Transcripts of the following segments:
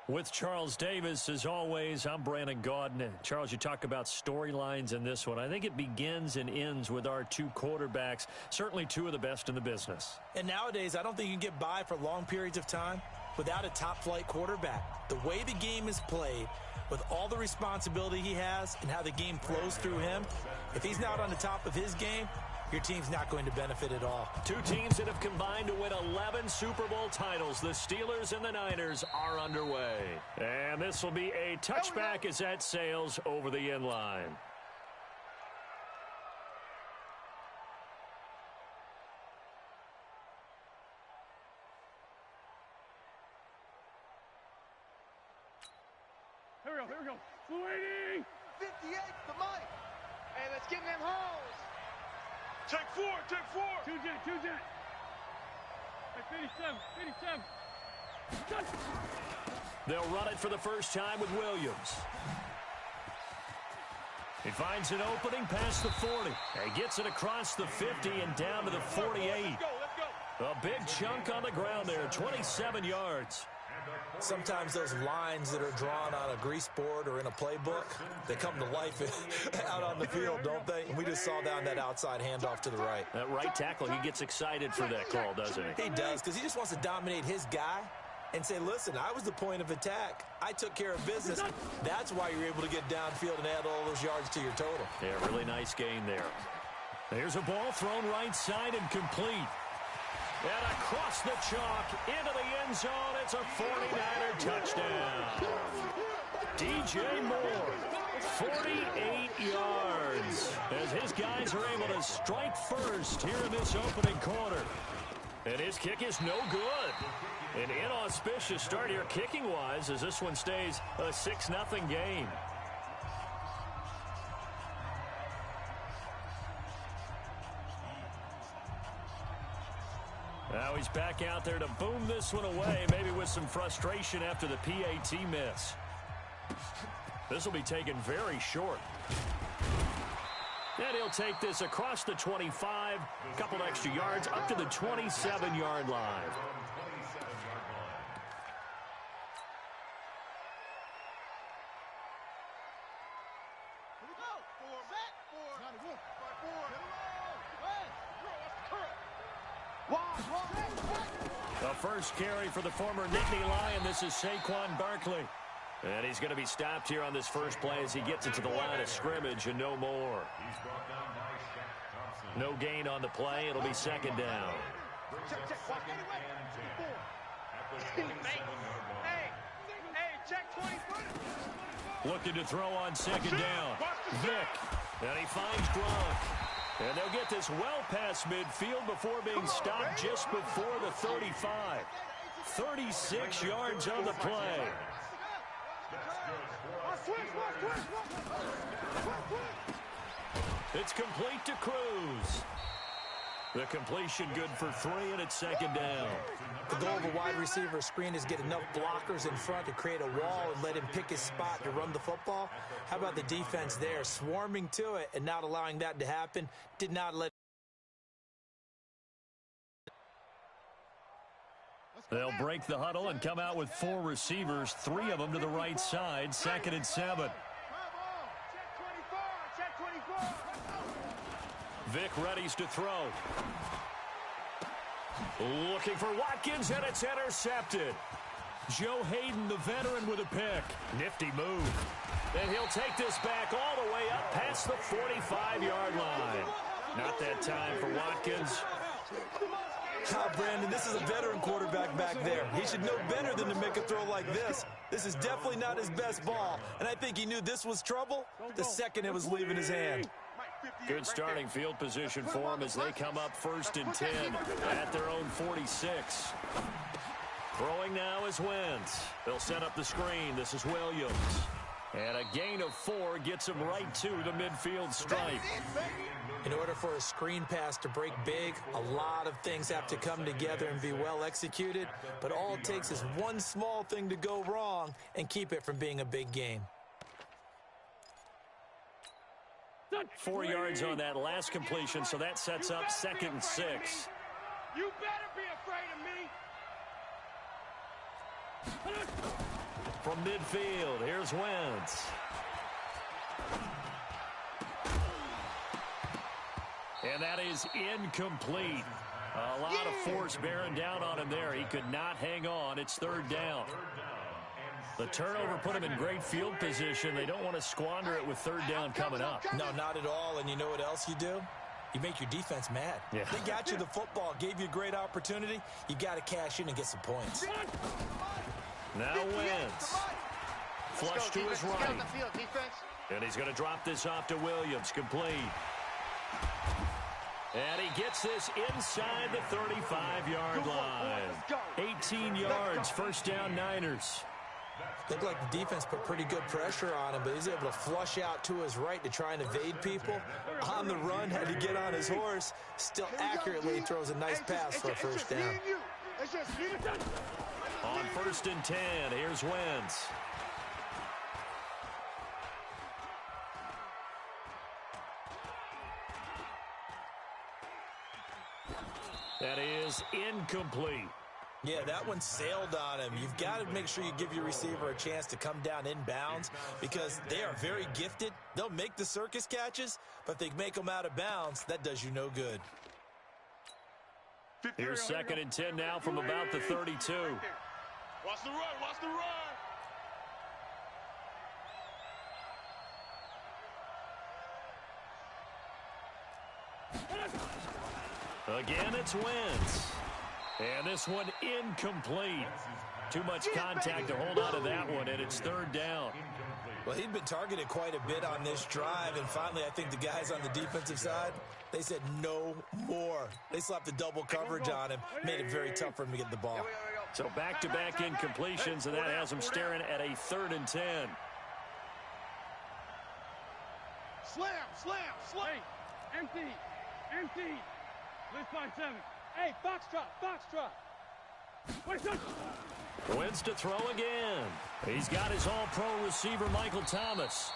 With Charles Davis, as always, I'm Brandon Gaudin. Charles, you talk about storylines in this one. I think it begins and ends with our two quarterbacks, certainly two of the best in the business. And nowadays, I don't think you can get by for long periods of time without a top-flight quarterback. The way the game is played, with all the responsibility he has and how the game flows through him, if he's not on the top of his game, your team's not going to benefit at all. Two teams that have combined to win 11 Super Bowl titles. The Steelers and the Niners are underway. And this will be a touchback as that sails over the end line. Here we go. 280. 58 for Mike. Hey, let's get in them holes. Take four. Two jet. Hey, 57. They'll run it for the first time with Williams. He finds an opening past the 40. He gets it across the 50 and down to the 48. Let's go. A big chunk on the ground there, 27 yards. Sometimes those lines that are drawn on a grease board or in a playbook, they come to life out on the field, don't they? And we just saw down that outside handoff to the right. That right tackle, he gets excited for that call, doesn't he? He does, because he just wants to dominate his guy and say, listen, I was the point of attack. I took care of business. That's why you're able to get downfield and add all those yards to your total. Yeah, really nice gain there. There's a ball thrown right side and complete. And across the chalk, into the end zone, it's a 49er touchdown. DJ Moore, 48 yards, as his guys are able to strike first here in this opening quarter. And his kick is no good. An inauspicious start here kicking-wise as this one stays a 6-0 game. Now he's back out there to boom this one away, maybe with some frustration after the PAT miss. This will be taken very short. And he'll take this across the 25, a couple extra yards, up to the 27-yard line. The first carry for the former Nittany Lion. This is Saquon Barkley. And he's going to be stopped here on this first play as he gets it to the line of scrimmage and no more. No gain on the play. It'll be second down. Looking to throw on second down. Vic. And he finds Gronk. And they'll get this well past midfield before being stopped just before the 35. 36 yards on the play. It's complete to Cruz. The completion good for 3, and it's second down. The goal of a wide receiver screen is get enough blockers in front to create a wall and let him pick his spot to run the football. How about the defense there, swarming to it and not allowing that to happen? Did not let. They'll break the huddle and come out with 4 receivers, 3 of them to the right side, 2nd and 7. Vic readies to throw. Looking for Watkins, and it's intercepted. Joe Hayden, the veteran, with a pick. Nifty move. And he'll take this back all the way up past the 45-yard line. Not that time for Watkins. Brandon, this is a veteran quarterback back there. He should know better than to make a throw like this. This is definitely not his best ball, and I think he knew this was trouble the second it was leaving his hand. Good starting field position for him as they come up 1st and 10 at their own 46. Throwing now is Wentz. They'll set up the screen. This is Williams. And a gain of 4 gets him right to the midfield stripe. In order for a screen pass to break big, a lot of things have to come together and be well executed. But all it takes is one small thing to go wrong and keep it from being a big game. 4 yards on that last completion, so that sets up 2nd and 6. You better be afraid of me. From midfield, here's Wentz. And that is incomplete. A lot of force bearing down on him there. He could not hang on. It's third down. The turnover put him in great field position. They don't want to squander it with third down coming up. No, not at all. And you know what else you do? You make your defense mad. Yeah. They got you the football, gave you a great opportunity. You got to cash in and get some points. Now Wentz. Flush to his right. And he's going to drop this off to Williams. Complete. And he gets this inside the 35-yard line. 18 yards, first down Niners. Looked like the defense put pretty good pressure on him, but he's able to flush out to his right to try and evade people. On the run, had to get on his horse. Still accurately throws a nice pass for a first down. On 1st and 10, here's Wentz. That is incomplete. Yeah, that one sailed on him. You've got to make sure you give your receiver a chance to come down inbounds because they are very gifted. They'll make the circus catches, but if they make them out of bounds, that does you no good. Here's 2nd and 10 now from about the 32. Watch the run, watch the run. Again, it's Wentz. And this one incomplete. Too much contact to hold on to that one, and it's third down. Well, he'd been targeted quite a bit on this drive, and finally I think the guys on the defensive side, they said no more. They slapped the double coverage on him, made it very tough for him to get the ball. So back-to-back incompletions, and that has him staring at a 3rd and 10. Slam, slam, slam. Hey, empty. Let's find 7. Hey, foxtrot. Wait, son. Wentz to throw again. He's got his all-pro receiver, Michael Thomas.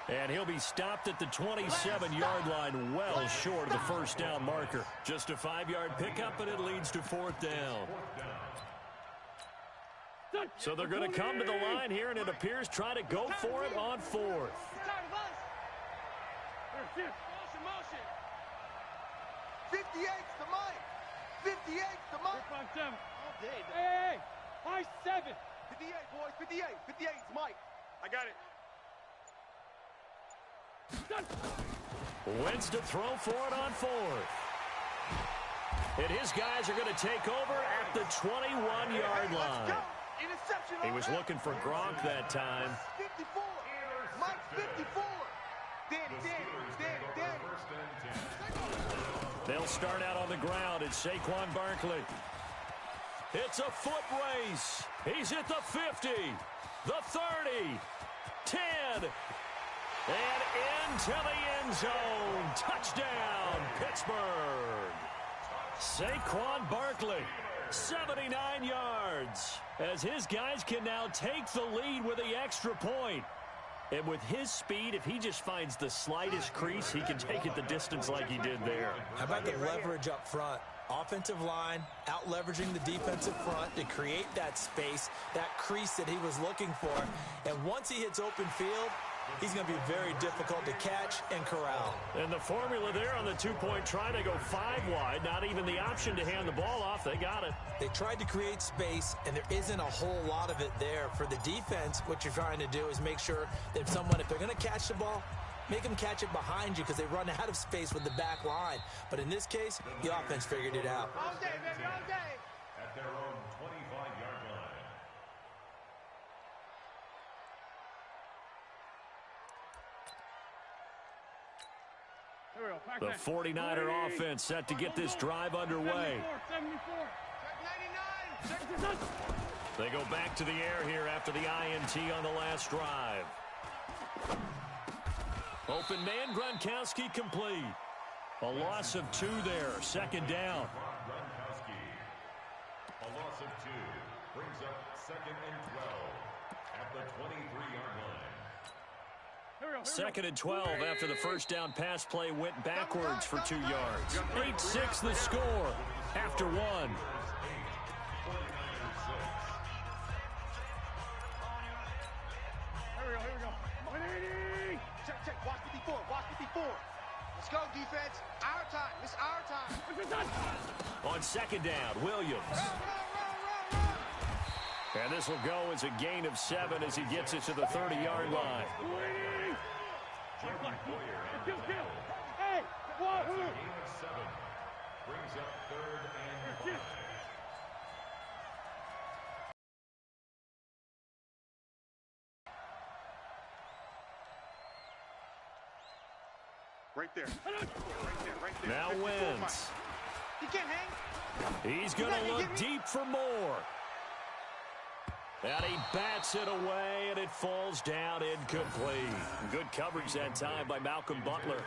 And he'll be stopped at the 27-yard line, well short of the first down marker. Just a 5-yard pickup, and it leads to 4th down. So they're going to come to the line here, and it appears try to go for it on 4th. Motion. 58's the mic. 58's the mic. All day. Hey, high 7. 58, boys. 58. 58's Mike. I got it. Wentz to throw for it on 4th. And his guys are going to take over at the 21-yard line. Interception. He was looking for Gronk that time. 54. Mike's 54. Dan. They'll start out on the ground. It's Saquon Barkley. It's a foot race. He's at the 50, the 30, 10, and into the end zone. Touchdown, Pittsburgh. Saquon Barkley, 79 yards, as his guys can now take the lead with the extra point. And with his speed, if he just finds the slightest crease, he can take it the distance like he did there. How about the leverage up front? Offensive line, out-leveraging the defensive front to create that space, that crease that he was looking for. And once he hits open field, he's going to be very difficult to catch and corral. And the formula there on the two-point try, they go 5 wide. Not even the option to hand the ball off. They got it. They tried to create space, and there isn't a whole lot of it there. For the defense, what you're trying to do is make sure that if they're going to catch the ball, make them catch it behind you because they run out of space with the back line. But in this case, the offense figured it out. All day, baby, all day. At their own 25-yard line. Here we go. Back The back. 49er offense set to get this drive underway. 74. Check 99. They go back to the air here after the INT on the last drive. Open man, Gronkowski complete. A loss of 2 there, 2nd down. Gronkowski. A loss of 2 brings up 2nd and 12 at the 23-yard line. Here we go. 2nd and 12 after the first down pass play went backwards for 2 yards. 8-6 the score. after one. Here we go. 180. Check. Watch 54. Let's go, defense. Our time. It's our time. On second down, Williams. Run. And this will go as a gain of 7 as he gets it to the 30-yard line. 280. Kill. Hey, what? Gain of 7. Brings up 3rd and 5. Right there. Now wins. He can't hang. He's going to look deep for more. And he bats it away, and it falls down incomplete. Good coverage that time by Malcolm Butler.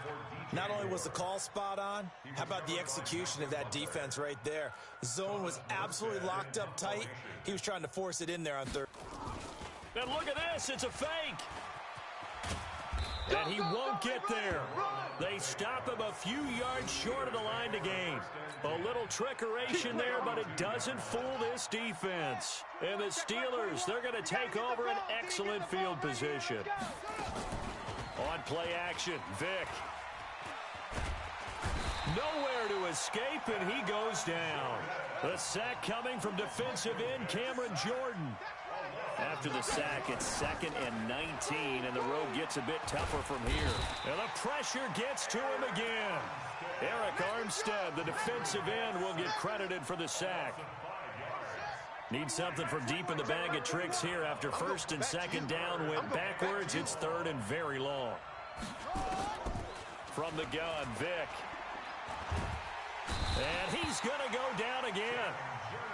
Not only was the call spot on, how about the execution of that defense right there? The zone was absolutely locked up tight. He was trying to force it in there on third. And look at this, it's a fake. And he won't get there. They stop him a few yards short of the line to gain. A little trickeration there, but it doesn't fool this defense. And the Steelers, they're going to take over an excellent field position. On play action, Vick. Nowhere to escape, and he goes down. The sack coming from defensive end Cameron Jordan. After the sack, it's 2nd and 19, and the road gets a bit tougher from here. And the pressure gets to him again. Eric Armstead, the defensive end, will get credited for the sack. Need something from deep in the bag of tricks here after 1st and 2nd down. Went backwards. It's 3rd and very long. From the gun, Vick. And he's going to go down again.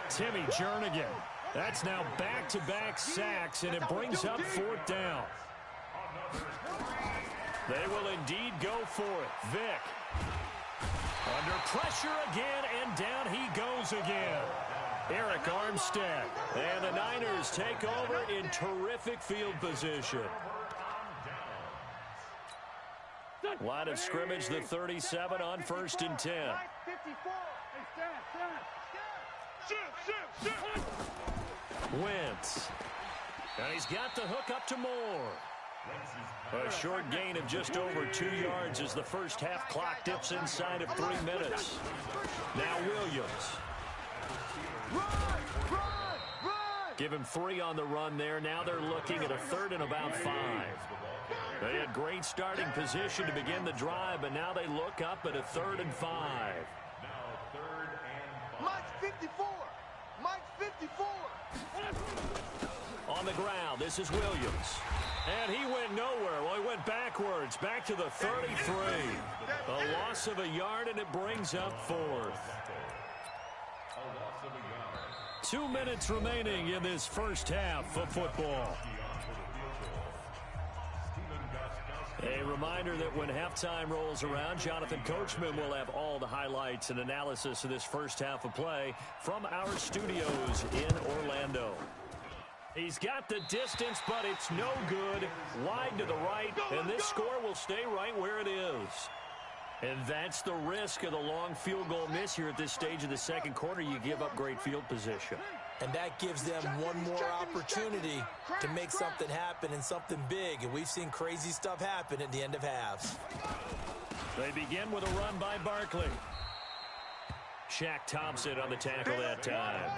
Timmy Jernigan. That's now back-to-back sacks, and it brings up 4th down. They will indeed go for it. Vick. Under pressure again, and down he goes again. Eric Armstead. And the Niners take over in terrific field position. Line of scrimmage, the 37 on 1st and 10. Wentz. And he's got the hook up to Moore. A short gain of just over 2 yards as the first half clock dips inside of 3 minutes. Now Williams. Give him 3 on the run there. Now they're looking at a 3rd and about 5. They had great starting position to begin the drive, but now they look up at a 3rd and 5. Mike's 54. Mike's 54. On the ground, this is Williams. And he went nowhere. Well, he went backwards, back to the 33. A loss of a yard, and it brings up 4th. 2 minutes remaining in this first half of football. A reminder that when halftime rolls around, Jonathan Coachman will have all the highlights and analysis of this first half of play from our studios in Orlando. He's got the distance, but it's no good. Wide to the right, and this score will stay right where it is. And that's the risk of the long field goal miss here at this stage of the second quarter. You give up great field position. And that gives them one more opportunity to make something happen and something big. And we've seen crazy stuff happen at the end of halves. They begin with a run by Barkley. Shaq Thompson on the tackle that time.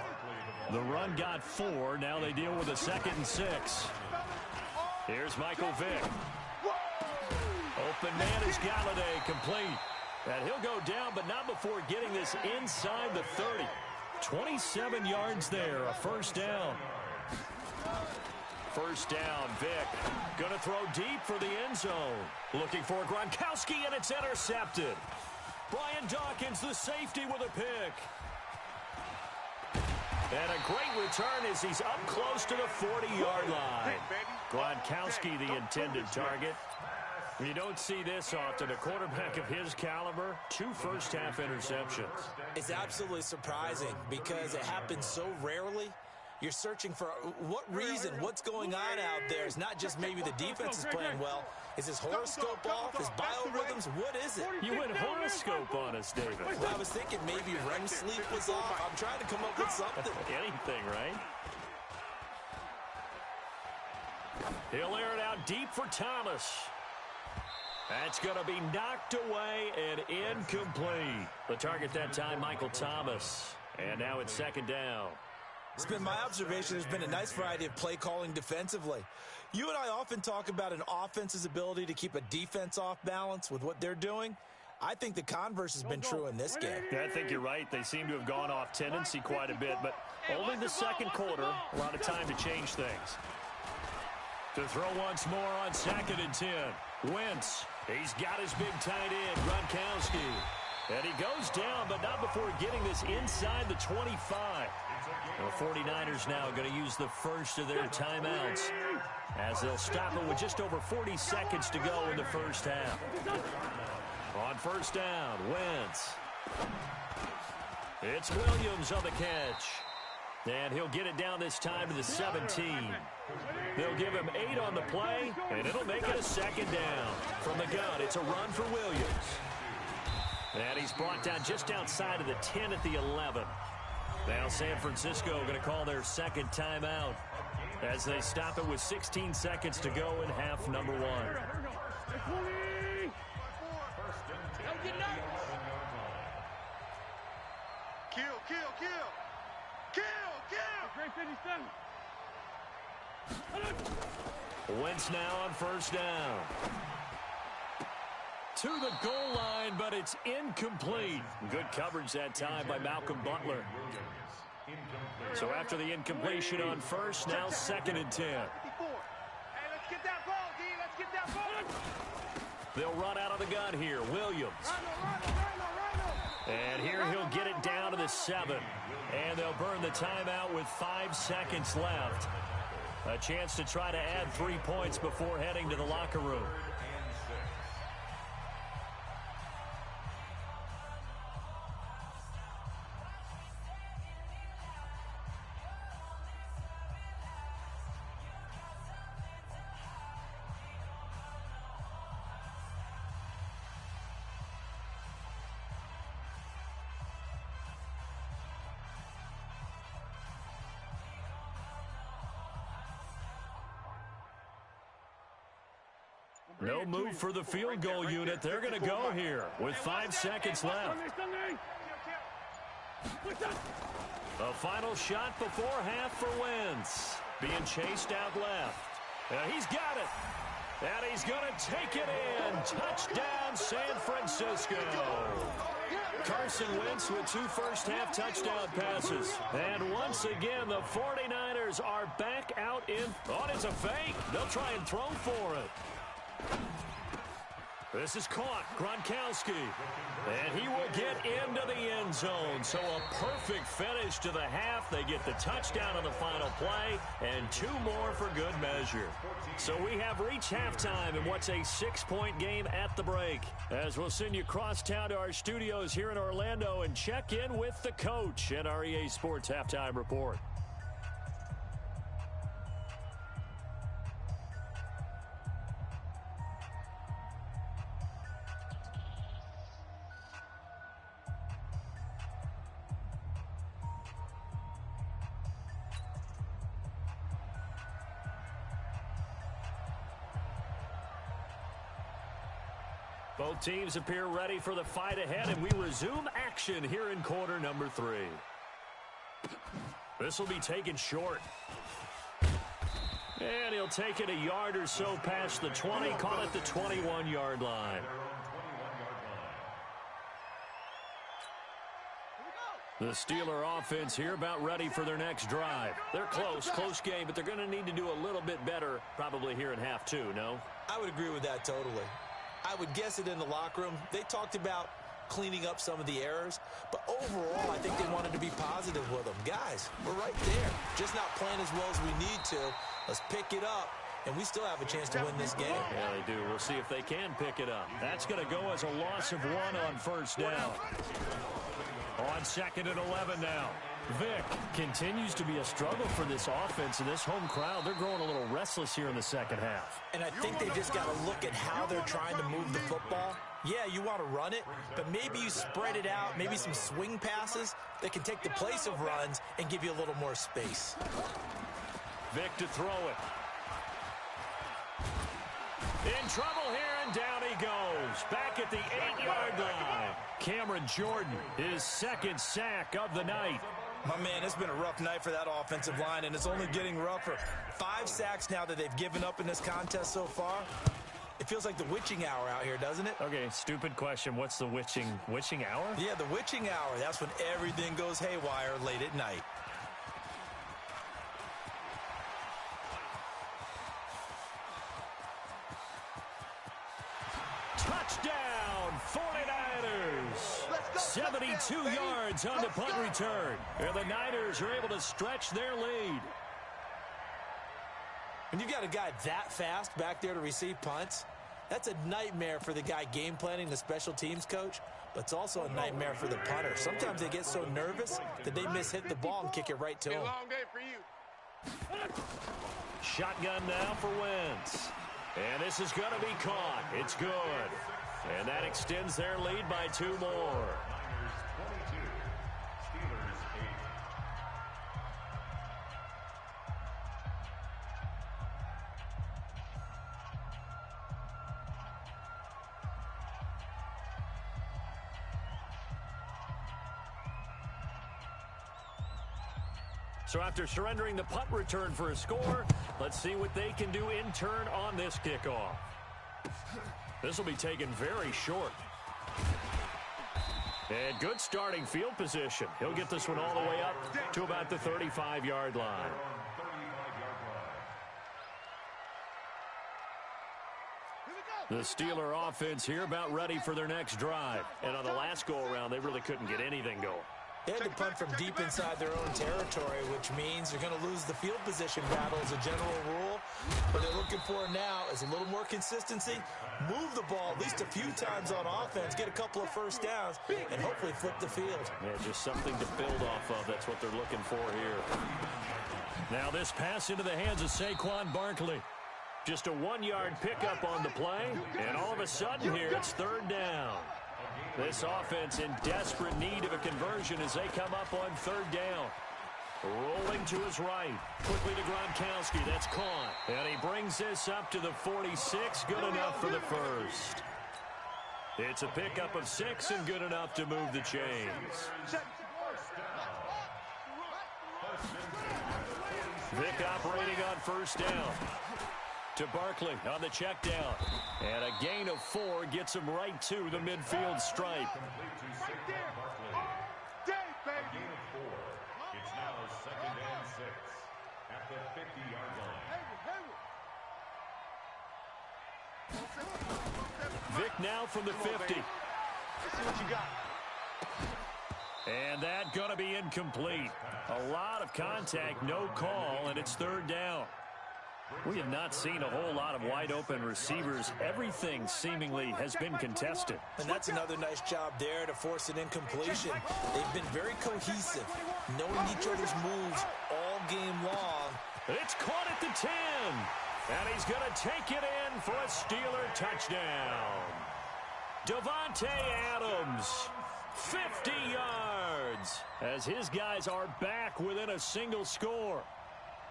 The run got 4. Now they deal with a 2nd and 6. Here's Michael Vick. Open man is Galladay, complete. And he'll go down, but not before getting this inside the 30. 27 yards there, a 1st down. 1st down, Vick. Going to throw deep for the end zone. Looking for Gronkowski, and it's intercepted. Brian Dawkins, the safety, with a pick. And a great return as he's up close to the 40-yard line. Gronkowski, the intended target. You don't see this often. A quarterback of his caliber, 2 first-half interceptions. It's absolutely surprising because it happens so rarely. You're searching for what reason, what's going on out there. It's not just maybe the defense is playing well. Is his horoscope off? His biorhythms? What is it? You went horoscope on us, David. Well, I was thinking maybe REM sleep was off. I'm trying to come up with something. Anything, right? He'll air it out deep for Thomas. That's going to be knocked away and incomplete. The target that time, Michael Thomas. And now it's second down. It's been my observation there's been a nice variety of play calling defensively. You and I often talk about an offense's ability to keep a defense off balance with what they're doing. I think the converse has been true in this game. Yeah, I think you're right. They seem to have gone off tendency quite a bit, but only the second quarter. A lot of time to change things. To throw once more on 2nd and 10. Wentz. He's got his big tight end, Gronkowski. And he goes down, but not before getting this inside the 25. The 49ers now going to use the first of their timeouts as they'll stop it with just over 40 seconds to go in the first half. On first down, Wentz. It's Williams on the catch. And he'll get it down this time to the 17. They'll give him 8 on the play, and it'll make it a second down. From the gun, it's a run for Williams. And he's brought down just outside of the 10 at the 11. Now San Francisco going to call their second timeout as they stop it with 16 seconds to go in half number 1. Kill, kill, kill. Kill, kill. Wentz now on first down. To the goal line, but it's incomplete. Good coverage that time by Malcolm Butler. So after the incompletion on first, now 2nd and 10. Hey, let's get that ball, D. Let's get that ball. They'll run out of the gun here. Williams. And here he'll get it down to the 7. And they'll burn the timeout with 5 seconds left. A chance to try to add 3 points before heading to the locker room. No move for the field goal unit. They're going to go here with 5 seconds left. A final shot before half for Wentz. Being chased out left. He's got it. And he's going to take it in. Touchdown, San Francisco. Carson Wentz with 2 first-half touchdown passes. And once again, the 49ers are back out in. Oh, it's a fake. They'll try and throw for it. This is caught. Gronkowski. And he will get into the end zone. So a perfect finish to the half. They get the touchdown on the final play. And 2 more for good measure. So we have reached halftime in what's a 6-point game at the break. As we'll send you crosstown to our studios here in Orlando and check in with the coach at our EA Sports Halftime Report. Both teams appear ready for the fight ahead, and we resume action here in quarter number 3. This will be taken short. And he'll take it a yard or so past the 20, call it the 21-yard line. The Steeler offense here about ready for their next drive. They're close game, but they're going to need to do a little bit better probably here in half 2, no? I would agree with that totally. I would guess it in the locker room. They talked about cleaning up some of the errors, but overall, I think they wanted to be positive with them. Guys, we're right there. Just not playing as well as we need to. Let's pick it up, and we still have a chance to win this game. Yeah, they do. We'll see if they can pick it up. That's going to go as a loss of 1 on first down. On 2nd and 11 now. Vic continues to be a struggle for this offense and this home crowd. They're growing a little restless here in the second half. And I think they just got to look at how they're trying to move the football. Yeah, you want to run it, but maybe you spread it out, maybe some swing passes that can take the place of runs and give you a little more space. Vic to throw it. In trouble here, and down he goes. Back at the 8-yard line. Cameron Jordan, his second sack of the night. My man, it's been a rough night for that offensive line, and it's only getting rougher. 5 sacks now that they've given up in this contest so far. It feels like the witching hour out here, doesn't it? Okay, stupid question. What's the witching hour? Yeah, the witching hour. That's when everything goes haywire late at night. Touchdown, 49ers. 72 yards on the punt return. And the Niners are able to stretch their lead. When you've got a guy that fast back there to receive punts, that's a nightmare for the guy game planning, the special teams coach, but it's also a nightmare for the punter. Sometimes they get so nervous that they mishit the ball and kick it right to him. Long day for you. Shotgun now for Wentz. And this is going to be caught. It's good. And that extends their lead by 2 more. Niners 22, Steelers 8. So after surrendering the punt return for a score, let's see what they can do in turn on this kickoff. This will be taken very short. And good starting field position. He'll get this one all the way up to about the 35-yard line. The Steeler offense here about ready for their next drive. And on the last go-around, they really couldn't get anything going. They had to punt from deep inside their own territory, which means they're going to lose the field position battle as a general rule. What they're looking for now is a little more consistency, move the ball at least a few times on offense, get a couple of first downs, and hopefully flip the field. Yeah, just something to build off of. That's what they're looking for here. Now this pass into the hands of Saquon Barkley. Just a 1-yard pickup on the play, and all of a sudden here it's 3rd down. This offense in desperate need of a conversion as they come up on 3rd down. Rolling to his right. Quickly to Gronkowski. That's caught. And he brings this up to the 46. Good enough for the first. It's a pickup of 6 and good enough to move the chains. Vic operating on 1st down. To Barkley on the check down. And a gain of 4 gets him right to the midfield stripe. Right there. Day, baby. Gain of 4. It's now 2nd and 6 at the 50-yard line. Vic now from the 50. Let's see what you got. And that going to be incomplete. A lot of contact, no call, and it's 3rd down. We have not seen a whole lot of wide-open receivers. Everything seemingly has been contested. And that's another nice job there to force an incompletion. They've been very cohesive, knowing each other's moves all game long. It's caught at the 10. And he's going to take it in for a Steeler touchdown. Davante Adams, 50 yards, as his guys are back within a single score.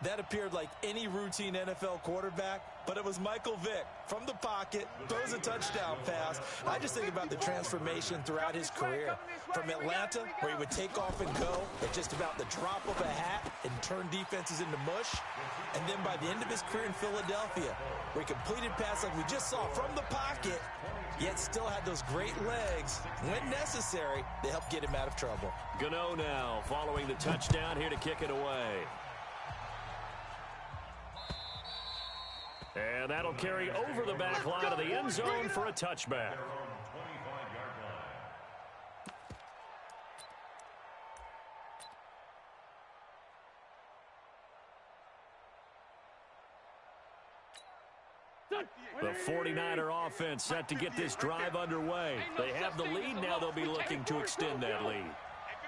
That appeared like any routine NFL quarterback, but it was Michael Vick from the pocket, throws a touchdown pass. I just think about the transformation throughout his career. From Atlanta, where he would take off and go at just about the drop of a hat and turn defenses into mush. And then by the end of his career in Philadelphia, where he completed passes like we just saw from the pocket, yet still had those great legs. When necessary, they helped get him out of trouble. Gano now following the touchdown here to kick it away. And that'll carry over the back line of the end zone for a touchback. The 49er offense set to get this drive underway. They have the lead now. They'll be looking to extend that lead.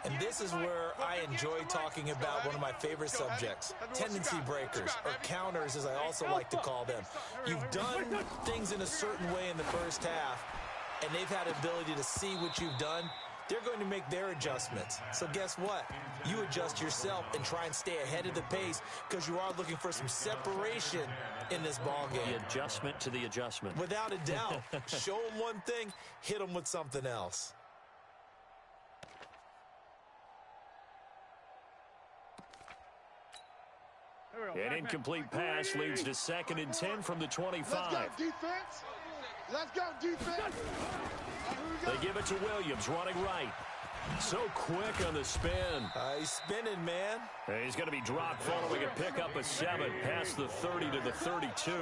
And this is where I enjoy talking about one of my favorite subjects, tendency breakers, or counters as I also like to call them. You've done things in a certain way in the first half, and they've had the ability to see what you've done. They're going to make their adjustments. So guess what? You adjust yourself and try and stay ahead of the pace because you are looking for some separation in this ball game. The adjustment to the adjustment. Without a doubt. Show them one thing, hit them with something else. An incomplete pass leads to 2nd and 10 from the 25. Let's go, defense. Let's go, defense. They give it to Williams, running right. So quick on the spin. He's spinning, man. He's going to be dropped following a pickup of 7 past the 30 to the 32.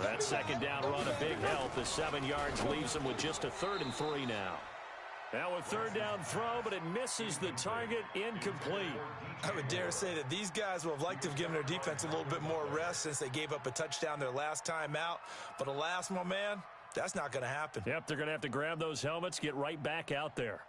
That second down run a big help. The 7 yards leaves him with just a 3rd and 3 now. Now a 3rd down throw, but it misses the target, incomplete. I would dare say that these guys would have liked to have given their defense a little bit more rest since they gave up a touchdown their last time out. But alas, my man, that's not going to happen. Yep, they're going to have to grab those helmets, get right back out there.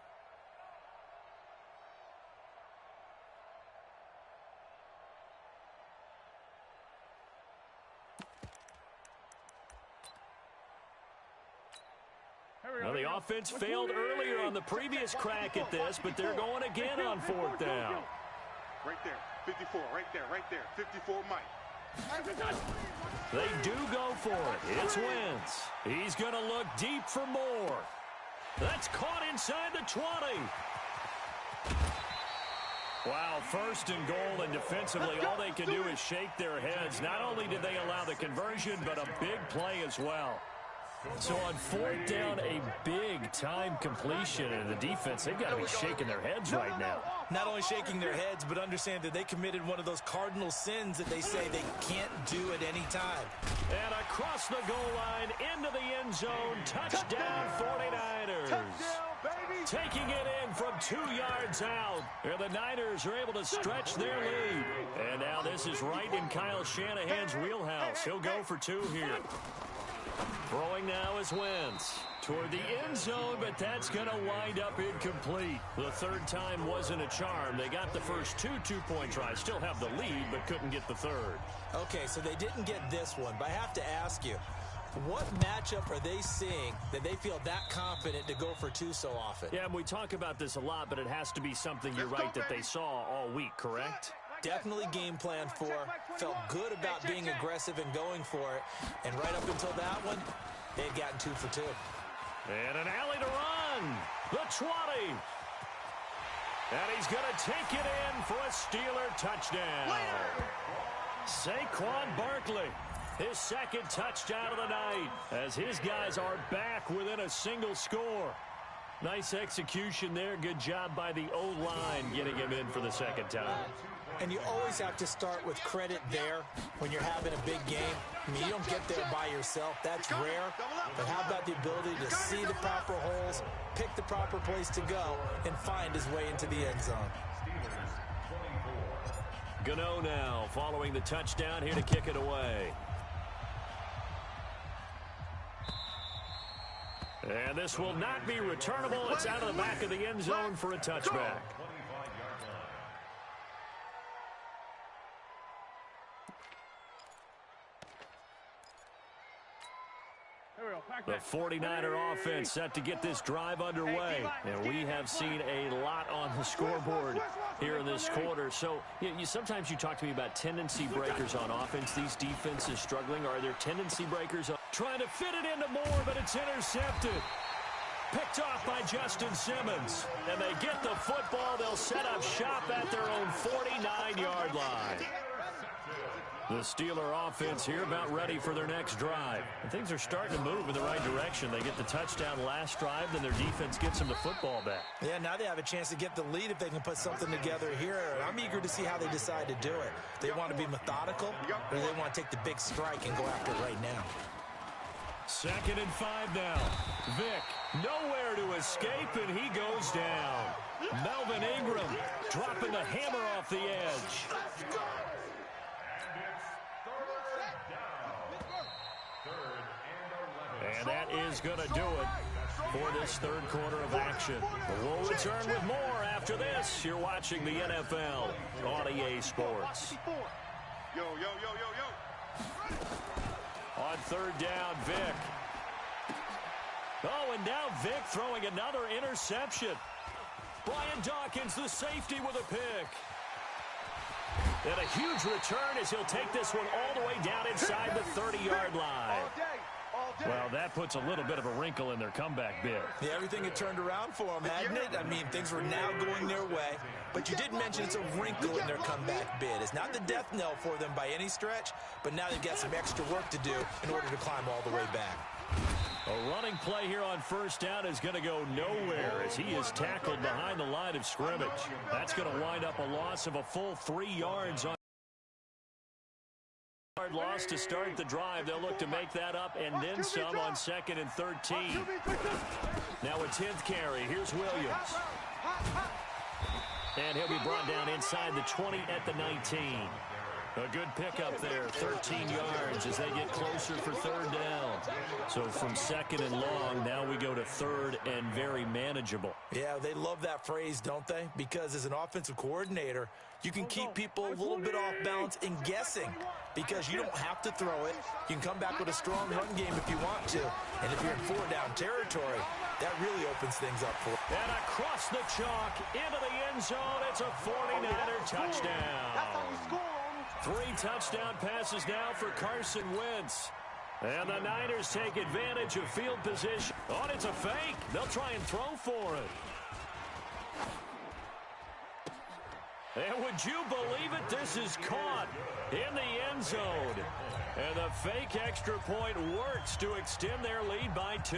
Now, the offense failed earlier on the previous crack at this, but they're going again on 4th down. Right there, 54, right there, 54 Mike. They do go for it. It's Wentz. He's going to look deep for more. That's caught inside the 20. Wow, 1st and goal, and defensively, all they can do is shake their heads. Not only did they allow the conversion, but a big play as well. So on 4th down, a big-time completion, and the defense, they've got to be shaking their heads right now. Not only shaking their heads, but understand that they committed one of those cardinal sins that they say they can't do at any time. And across the goal line, into the end zone, touchdown 49ers. Taking it in from 2 yards out. And the Niners are able to stretch their lead. And now this is right in Kyle Shanahan's wheelhouse. He'll go for 2 here. Throwing now is Wentz toward the end zone, but that's going to wind up incomplete. The 3rd time wasn't a charm. They got the first 2 two-point tries, still have the lead, but couldn't get the 3rd. Okay, so they didn't get this one, but I have to ask you, what matchup are they seeing that they feel that confident to go for 2 so often? Yeah, and we talk about this a lot, but it has to be something, you're right, that they saw all week, correct? Definitely game planned for, felt good about being aggressive and going for it, and right up until that one, they had gotten 2 for 2. And an alley to run, the 20. And he's going to take it in for a Steeler touchdown. Saquon Barkley, his 2nd touchdown of the night, as his guys are back within a single score. Nice execution there. Good job by the O-line getting him in for the 2nd time. And you always have to start with credit there when you're having a big game. I mean, you don't get there by yourself. That's rare. But how about the ability to see the proper holes, pick the proper place to go, and find his way into the end zone? Gano now following the touchdown here to kick it away. And this will not be returnable. It's out of the back of the end zone for a touchback. The 49er offense set to get this drive underway. And we have seen a lot on the scoreboard here in this quarter. So sometimes you talk to me about tendency breakers on offense. These defenses struggling. Are there tendency breakers? Trying to fit it into Moore, but it's intercepted. Picked off by Justin Simmons. And they get the football. They'll set up shop at their own 49-yard line. The Steeler offense here about ready for their next drive. And things are starting to move in the right direction. They get the touchdown last drive, then their defense gets them the football back. Yeah, now they have a chance to get the lead if they can put something together here. I'm eager to see how they decide to do it. They want to be methodical, or they want to take the big strike and go after it right now. 2nd and 5 now. Vick nowhere to escape, and he goes down. Melvin Ingram dropping the hammer off the edge. And that is going to do it for this 3rd quarter of action. We'll return with more after after this. You're watching the NFL on EA Sports. Yo, yo, yo, yo, yo. On third down, Vic. Oh, and now Vic throwing another interception. Brian Dawkins, the safety, with a pick. And a huge return as he'll take this one all the way down inside the 30-yard line. All day. All day. Well, that puts a little bit of a wrinkle in their comeback bid. Yeah, everything had turned around for them, hadn't it? I mean, things were now going their way. But you did mention it's a wrinkle in their comeback bid. It's not the death knell for them by any stretch, but now they've got some extra work to do in order to climb all the way back. A running play here on first down is going to go nowhere as he is tackled behind the line of scrimmage. That's going to wind up a loss of a full 3 yards on loss to start the drive. They'll look to make that up and then some on 2nd and 13. Now a 10th carry. Here's Williams. And he'll be brought down inside the 20 at the 19. A good pickup there, 13 yards as they get closer for third down. So from 2nd and long, now we go to 3rd and very manageable. Yeah, they love that phrase, don't they? Because as an offensive coordinator, you can keep people a little bit off balance and guessing because you don't have to throw it. You can come back with a strong run game if you want to. And if you're in 4-down territory, that really opens things up for you. And across the chalk into the end zone, it's a 49er touchdown. That's how we score. 3 touchdown passes now for Carson Wentz. And the Niners take advantage of field position. Oh, it's a fake. They'll try and throw for it. And would you believe it? This is caught in the end zone. And the fake extra point works to extend their lead by 2.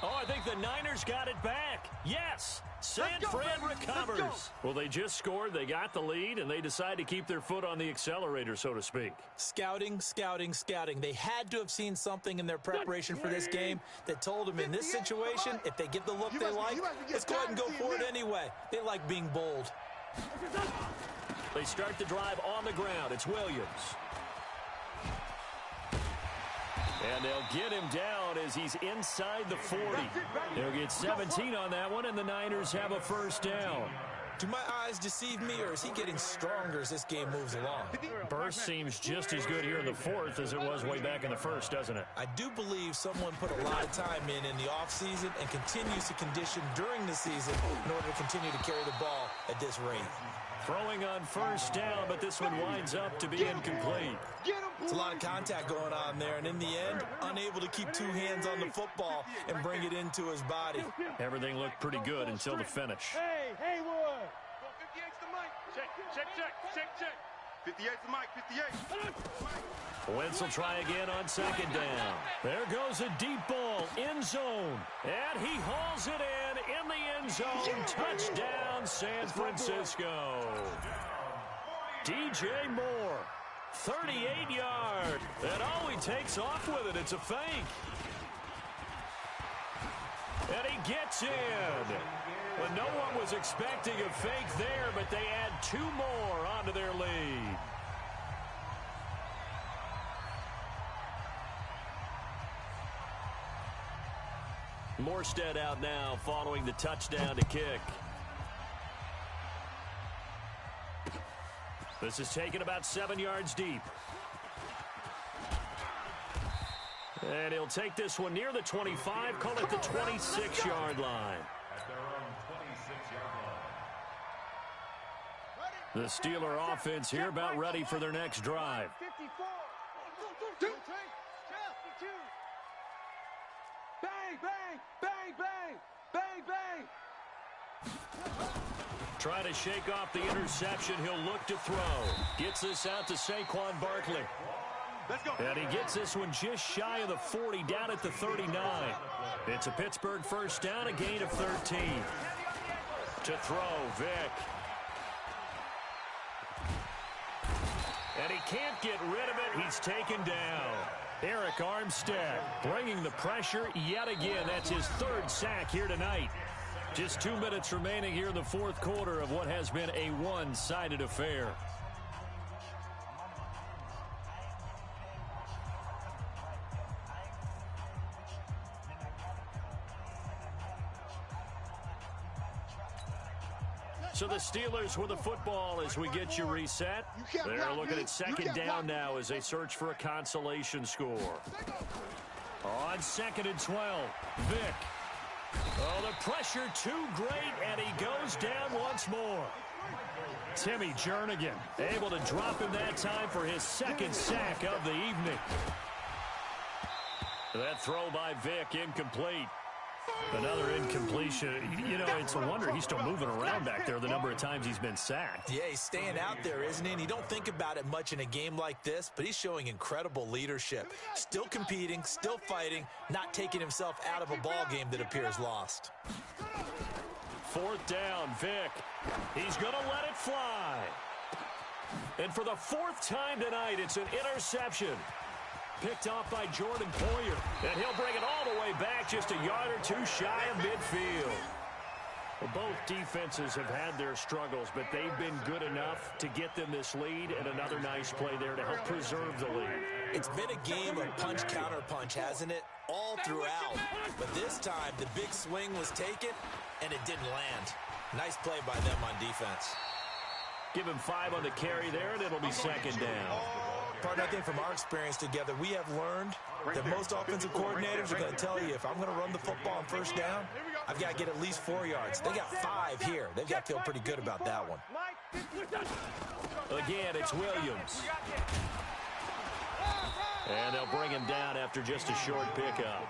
Oh, I think the Niners got it back. Yes. San Fran recovers. Well, they just scored, they got the lead, and they decide to keep their foot on the accelerator, so to speak. Scouting, scouting, scouting. They had to have seen something in their preparation for this game that told them in this situation, if they get the look they like, let's go ahead and go for it anyway. They like being bold. They start the drive on the ground. It's Williams. And they'll get him down as he's inside the 40. They'll get 17 on that one, and the Niners have a first down. Do my eyes deceive me, or is he getting stronger as this game moves along? Burst seems just as good here in the 4th as it was way back in the 1st, doesn't it? I do believe someone put a lot of time in the offseason and continues to condition during the season in order to continue to carry the ball at this rate. Throwing on first down, but this one winds up to be incomplete. It's a lot of contact going on there, and in the end, unable to keep 2 hands on the football and bring it into his body. Everything looked pretty good until the finish. Hey, Haywood. 58's the mic. Check. 58's the mic, 58. Wentz will try again on 2nd down. There goes a deep ball, end zone. And he hauls it in the end zone. Touchdown, San Francisco. DJ Moore, 38 yards. And oh, he takes off with it. It's a fake. And he gets in. Well, no one was expecting a fake there, but they add 2 more onto their lead. Morstead out now following the touchdown to kick. This is taken about 7 yards deep. And he'll take this one near the 25, call it the 26-yard line. At their own 26-yard line. The Steeler offense here about ready for their next drive. 54. Bang, bang, bang, bang, bang, bang. Trying to shake off the interception. He'll look to throw. Gets this out to Saquon Barkley. Let's go. And he gets this one just shy of the 40, down at the 39. It's a Pittsburgh first down, a gain of 13. To throw, Vic. And he can't get rid of it. He's taken down. Eric Armstead bringing the pressure yet again. That's his 3rd sack here tonight. Just 2 minutes remaining here in the 4th quarter of what has been a one-sided affair. So the Steelers with the football as we get you reset. They're looking at second down now as they search for a consolation score. On 2nd and 12, Vick. Oh, the pressure too great, and he goes down once more. Timmy Jernigan able to drop him that time for his second sack of the evening. That throw by Vick, incomplete. Another incompletion. You know, it's a wonder he's still moving around back there the number of times he's been sacked. Yeah, he's staying out there, isn't he? And you don't think about it much in a game like this, but he's showing incredible leadership. Still competing, still fighting, not taking himself out of a ball game that appears lost. 4th down, Vick. He's going to let it fly. And for the 4th time tonight, it's an interception. Picked off by Jordan Poyer. And he'll bring it all the way back just a yard or two shy of midfield. Well, both defenses have had their struggles, but they've been good enough to get them this lead, and another nice play there to help preserve the lead. It's been a game of punch-counter-punch, hasn't it? All throughout. But this time, the big swing was taken, and it didn't land. Nice play by them on defense. Give him 5 on the carry there, and it'll be 2nd down. Partner, I think from our experience together, we have learned that most offensive coordinators are going to tell you, if I'm going to run the football on 1st down, I've got to get at least 4 yards. They got 5 here. They've got to feel pretty good about that one. Again, it's Williams. And they'll bring him down after just a short pickup.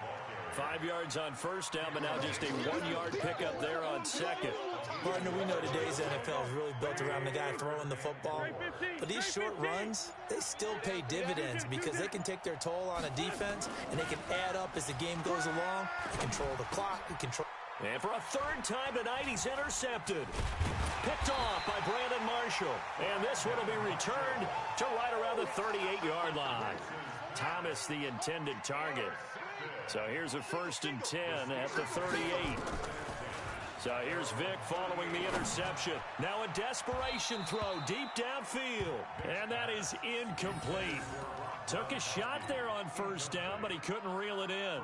5 yards on 1st down, but now just a 1-yard pickup there on 2nd. Partner, we know today's NFL is really built around the guy throwing the football. But these short runs, they still pay dividends because they can take their toll on a defense, and they can add up as the game goes along. They control the clock. And for a 3rd time tonight, he's intercepted. Picked off by Brandon Marshall. And this one will be returned to right around the 38-yard line. Thomas, the intended target. So here's a 1st and 10 at the 38. So here's Vick following the interception. Now a desperation throw deep downfield. And that is incomplete. Took a shot there on 1st down, but he couldn't reel it in.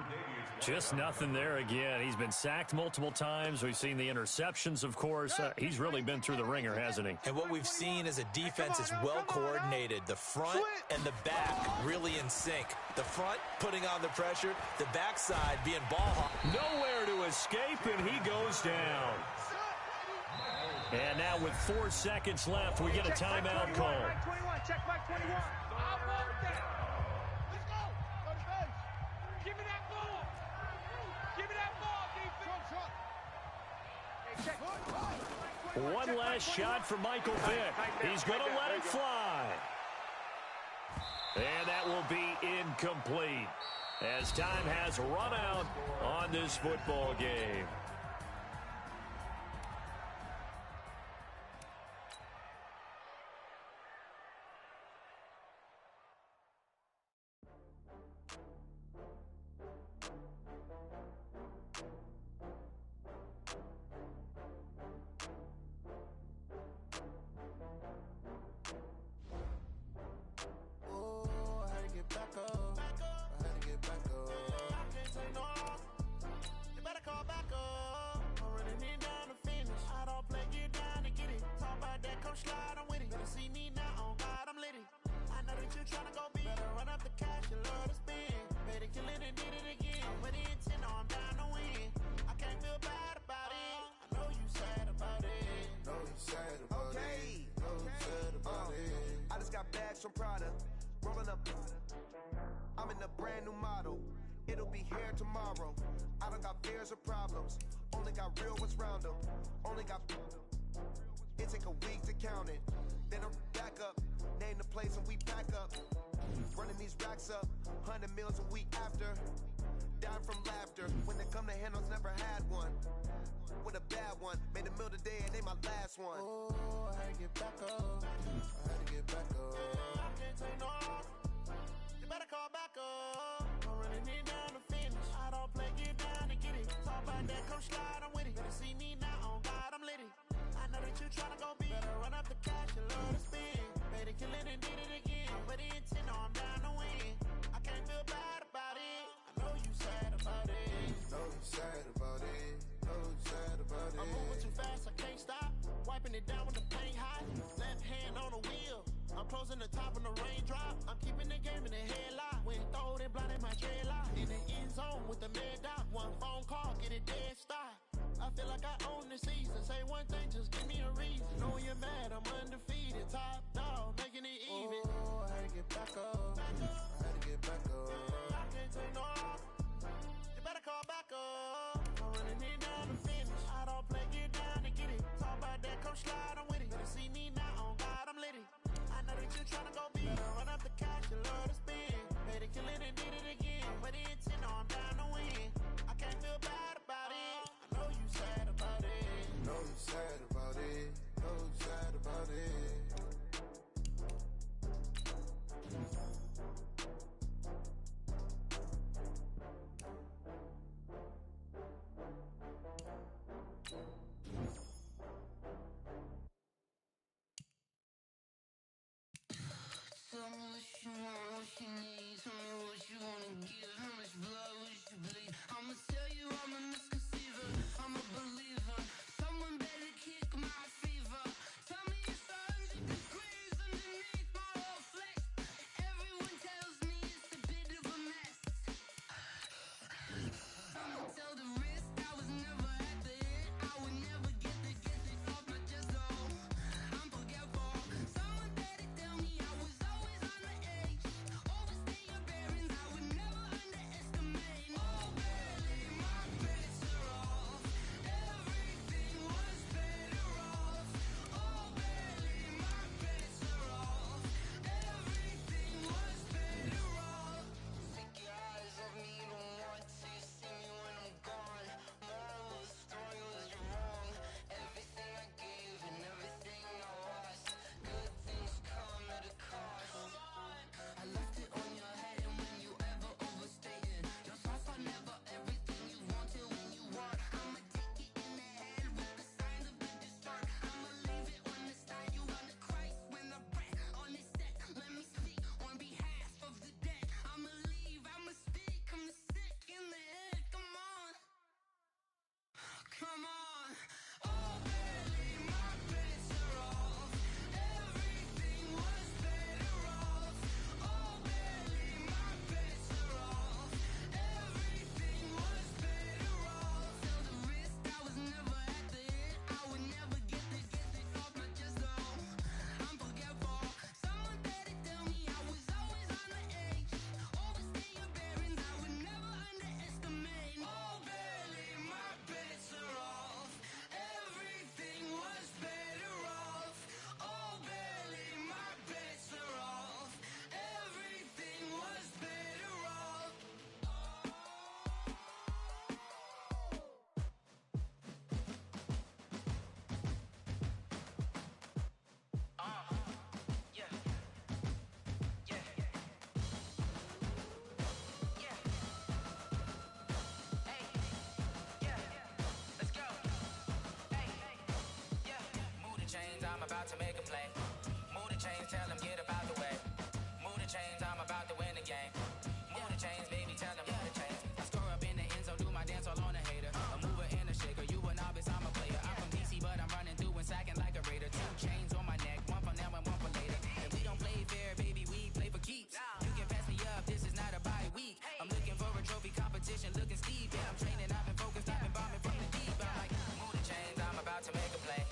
Just nothing there again. He's been sacked multiple times. We've seen the interceptions, of course. He's really been through the ringer, hasn't he? And what we've seen is a defense that's well coordinated. The front and the back really in sync. The front putting on the pressure, the backside being ball hawk. Nowhere to escape, and he goes down. And now with 4 seconds left, we get a timeout call. Check back 21. Let's go. Give me that ball. Give me that ball, defense. One last shot for Michael Vick. He's going to let it fly. And that will be incomplete as time has run out on this football game. Some product, rolling up. I'm in a brand new model. It'll be here tomorrow. I don't got fears or problems. Only got real ones round them. Only got. It take a week to count it. Then I'm back up. Name the place and we back up. Running these racks up. 100 meals a week after. Dying from laughter. When it come to handles, never had one. With a bad one. Made a meal today and they my last one. Oh, I had to get back up. I had to get back up. I can't take no. You better call back up. I'm running it down to finish. I don't play, get down to get it. Talk about that, come slide, I'm with it. Better see me now, on God, I'm litty. I know that you tryna go big. Better run up the cash, you love to spin. Better kill it and did it again. I'm with the intent, no, I'm down to win. I can't feel bad about it. I know you sad about it. Know you sad about it. Know you sad about it. I'm moving too fast, I can't stop. Wiping wiping it down when the paint hot. Left hand on the wheel. I'm closing the top on the raindrop. I'm keeping the game in the headlock. When throwed and blinded my dreadlock. In the end zone with the mad dot. One phone call, get it dead stop. I feel like I own the season. Say one thing, just give me a reason. Know you're mad, I'm undefeated. Top dog, making it even. Oh, I had to get back up. I had to get back up. I can't take no off. You better call back up. I'm running it down to finish. I don't play, get down to get it. Talk about that, come slide, I'm with it. Better see me now, on God, I'm lit it. I know that you're trying to go big. Better run up the cash, you love to spend. Made it, kill it, and did it again. But the intent, no, I'm down to win. I can't feel bad about it. I know you sad about it. Know you sad about it. Know you sad about it. Tell me what you want, what you need. Tell me what you wanna give. How much blood would you bleed? I'ma tell you I'm a misconceiver. I'm a believer. Someone better kick my fever. Tell me it's 100 degrees underneath my whole flesh. Everyone tells me it's a bit of a mess. I'ma tell the risk I was never at the end. I would never get this off my chest though. I'm forgetful. Someone better tell me I was always on the edge. Overstay your bearings, I would never underestimate. Oh, barely, my bets are off. Everything was better off. Oh, barely, my bets are off. Everything was better off. Take your eyes off me, don't want to see me when I'm gone. Moral of the story was you're wrong. Everything I gave and everything I lost. Good things come at a cost. I left it on your head, and when you ever overstay it, your thoughts are never everything you wanted when you want. I'ma take it in the head with the signs of the distort. I'ma leave it on the side. You on the Christ when the breath on this set. Let me speak on behalf of the dead. I'ma leave, I'ma speak. I'm sick in the head. Come on. Come on. Oh, barely, my bets are off. Everything was better off. Oh, barely, my bets are off. Everything was better off. Tell the risk I was never at the end. I would never get this off my chest though. I'm forgetful. Someone better tell me I was always on the edge. Overstay your bearings, I would never underestimate. Oh, barely, my bets are off. Everything was better off. Oh, barely, my bets are off. Everything was better off. Yeah. Yeah. Yeah. Hey. Yeah. Let's go. Hey. Yeah. Move the chains, I'm about to make a play. Move the chains, tell them get about the way. Move the chains, I'm about to win the game. Move the chains, baby, tell them move the chains. I score up in the end zone, do my dance all on a hater. A mover and a shaker, you a novice, I'm a player. I'm from DC, but I'm running through and sacking like a raider. 2 chains on my neck, one for now and one for later. And we don't play fair, baby, we play for keeps. You can pass me up, this is not a bye week. I'm looking for a trophy competition, looking steep. Yeah, I'm training, I've been focused, I've been bombing from the deep. I'm like, move the chains, I'm about to make a play.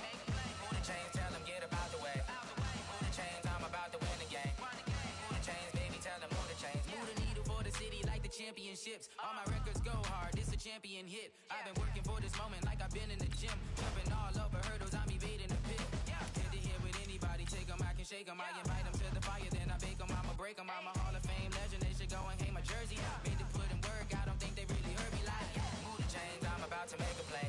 Move the chains, tell them get about the way. Move the chains, I'm about to win the game. Move the chains, baby, tell them move the chains. Move the needle for the city like the championships. All my records go hard, this a champion hit. I've been working for this moment like I've been in the gym. Jumping all over hurdles, I'm evading the pit. Head to head with anybody, take them, I can shake them. I invite them to the fire, then I bake them. I'ma break them, I'm a Hall of Fame legend. They should go and hang my jersey. Made to put in work, I don't think they really heard me like. Move the chains, I'm about to make a play.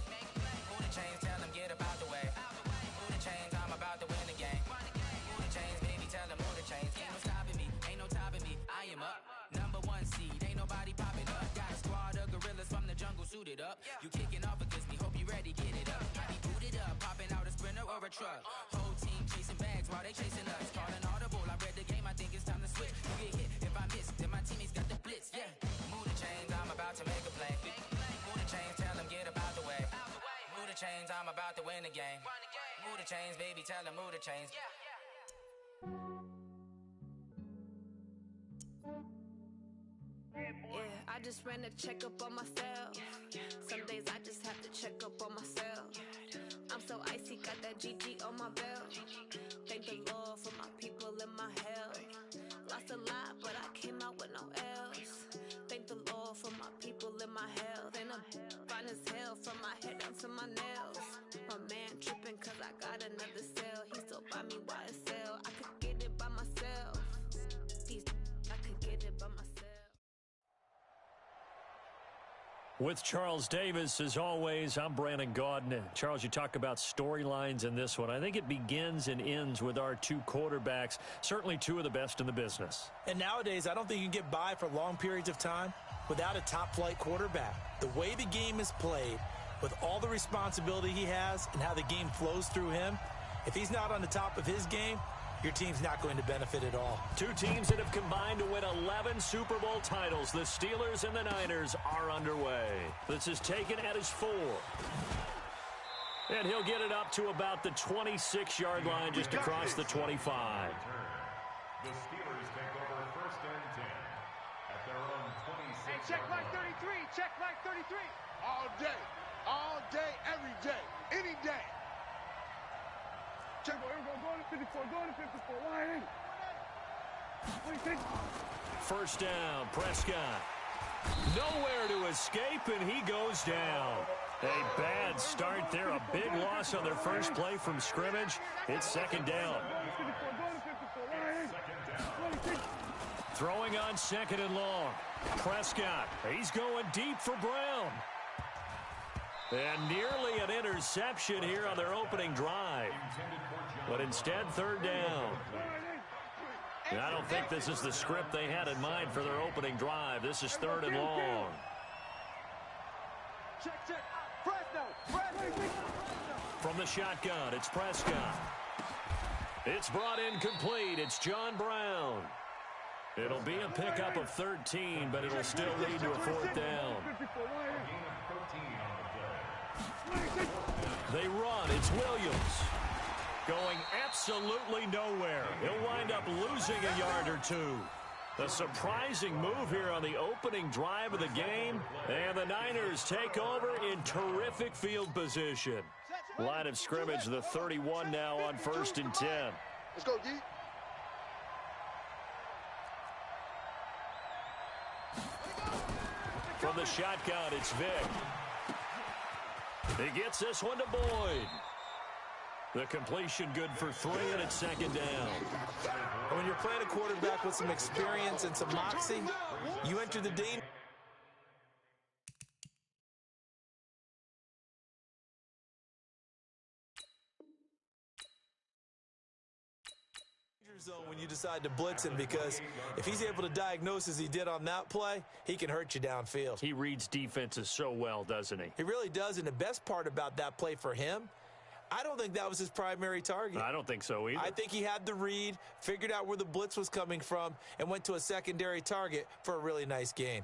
Move the chains, tell them get about the way. Move the chains, I'm about to win the game. Move the chains, baby, tell them move the chains. Ain't no stopping me, ain't no topping me. I am up, number 1 seed, ain't nobody popping up. Got a squad of gorillas from the jungle suited up. You kicking off against me, hope you ready, get it up. I be booted up, popping out a sprinter or a truck. Whole team chasing bags while they chasing us. Calling audible, I read the game, I think it's time to switch. You get hit, if I miss, then my teammates got the blitz, yeah. Move the chains, I'm about to make a play. Move the chains, tell them get about the way. Move the chains, I'm about to win the game. Move the chains, baby, tell them move the chains. Yeah, I just ran a checkup on myself. Some days I just have to check up on myself. I'm so icy, got that GG on my belt. Thank the Lord for my people and my health. Lost a lot, but I came out with no else. Thank the Lord for my people and my health. And I'm fine as hell from my head down to my nails. My man tripping cause I got another cell. He still buy me YSL. I could get it by myself. I could get it by myself. With Charles Davis, as always, I'm Brandon Gaudin. Charles, you talk about storylines in this one. I think it begins and ends with our two quarterbacks, certainly two of the best in the business. And nowadays, I don't think you can get by for long periods of time without a top-flight quarterback. The way the game is played, with all the responsibility he has and how the game flows through him, if he's not on the top of his game, your team's not going to benefit at all. Two teams that have combined to win 11 Super Bowl titles. The Steelers and the Niners are underway. This is taken at his 4. And he'll get it up to about the 26-yard line, just across the 25. The Steelers take over first and 10 at their own 26. Hey, check line 33. Check line 33. All day, every day, any day. Check, go to 54, go to 54, line in. First down, Prescott. Nowhere to escape, and he goes down. A bad start there, a big loss on their first play from scrimmage. It's second down. Throwing on second and long. Prescott, he's going deep for Brown. And nearly an interception here on their opening drive. But instead, third down. And I don't think this is the script they had in mind for their opening drive. This is third and long. Check. From the shotgun, it's Prescott. It's brought in complete. It's John Brown. It'll be a pickup of 13, but it'll still lead to a fourth down. They run. It's Williams. Going absolutely nowhere. He'll wind up losing a yard or two. A surprising move here on the opening drive of the game. And the Niners take over in terrific field position. Line of scrimmage, the 31 now on first and 10. Let's go, D. From the shotgun, it's Vick. He gets this one to Boyd. The completion good for 3, and it's second down. When you're playing a quarterback with some experience and some moxie, you enter the danger zone when you decide to blitz him, because if he's able to diagnose as he did on that play, he can hurt you downfield. He reads defenses so well, doesn't he? He really does, and the best part about that play for him, I don't think that was his primary target. I don't think so either. I think he had the read, figured out where the blitz was coming from, and went to a secondary target for a really nice gain.